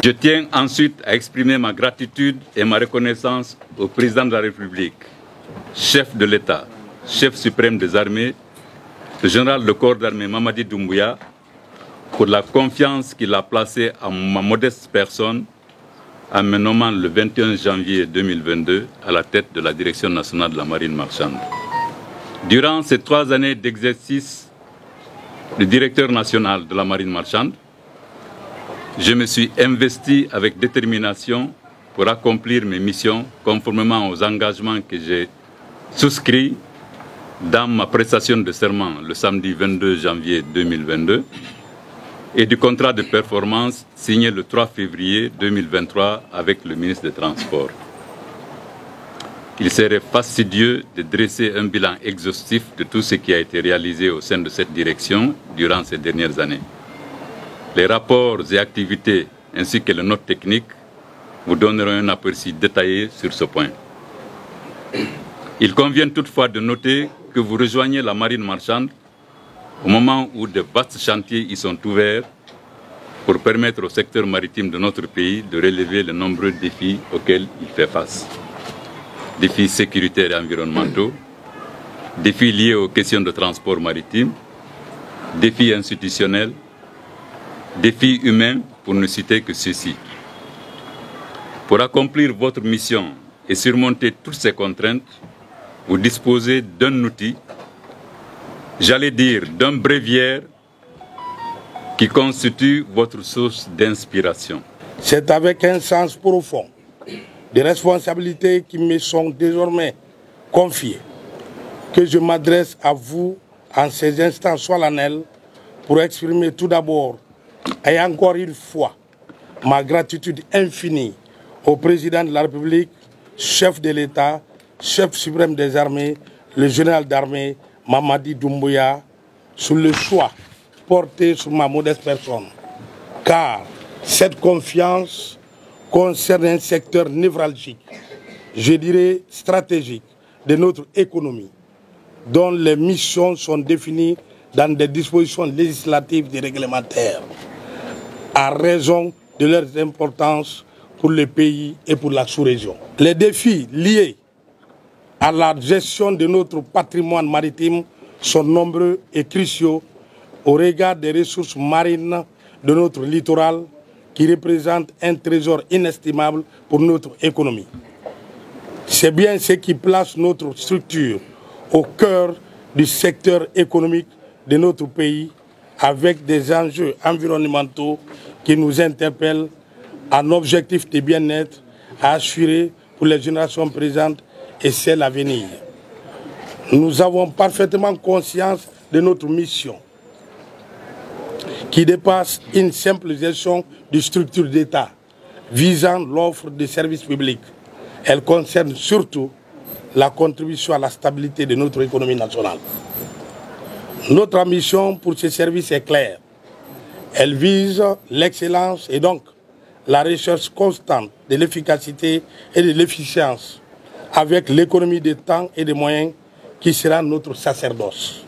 Je tiens ensuite à exprimer ma gratitude et ma reconnaissance au président de la République, chef de l'État, chef suprême des armées, le général de corps d'armée Mamadi Doumbouya, pour la confiance qu'il a placée en ma modeste personne en me nommant le 21 janvier 2022 à la tête de la Direction nationale de la marine marchande. Durant ces 3 années d'exercice de directeur national de la marine marchande, je me suis investi avec détermination pour accomplir mes missions conformément aux engagements que j'ai souscrits dans ma prestation de serment le samedi 22 janvier 2022 et du contrat de performance signé le 3 février 2023 avec le ministre des Transports. Il serait fastidieux de dresser un bilan exhaustif de tout ce qui a été réalisé au sein de cette direction durant ces dernières années. Les rapports et activités ainsi que les notes techniques vous donneront un aperçu détaillé sur ce point. Il convient toutefois de noter que vous rejoignez la marine marchande au moment où de vastes chantiers y sont ouverts pour permettre au secteur maritime de notre pays de relever les nombreux défis auxquels il fait face. Défis sécuritaires et environnementaux, défis liés aux questions de transport maritime, défis institutionnels, défis humains, pour ne citer que ceux-ci. Pour accomplir votre mission et surmonter toutes ces contraintes, vous disposez d'un outil, j'allais dire d'un bréviaire, qui constitue votre source d'inspiration. C'est avec un sens profond des responsabilités qui me sont désormais confiées que je m'adresse à vous en ces instants solennels pour exprimer tout d'abord et encore une fois ma gratitude infinie au président de la République, chef de l'État, chef suprême des armées, le général d'armée Mamadi Doumbouya, sur le choix porté sur ma modeste personne. Car cette confiance concerne un secteur névralgique, je dirais stratégique, de notre économie, dont les missions sont définies dans des dispositions législatives et réglementaires, à raison de leur importance pour le pays et pour la sous-région. Les défis liés à la gestion de notre patrimoine maritime sont nombreux et cruciaux au regard des ressources marines de notre littoral qui représentent un trésor inestimable pour notre économie. C'est bien ce qui place notre structure au cœur du secteur économique de notre pays avec des enjeux environnementaux qui nous interpellent en objectif de bien-être à assurer pour les générations présentes et celles à venir. Nous avons parfaitement conscience de notre mission qui dépasse une simple gestion de structures d'État visant l'offre de services publics. Elle concerne surtout la contribution à la stabilité de notre économie nationale. Notre ambition pour ces services est claire. Elle vise l'excellence et donc la recherche constante de l'efficacité et de l'efficience avec l'économie de temps et de moyens qui sera notre sacerdoce.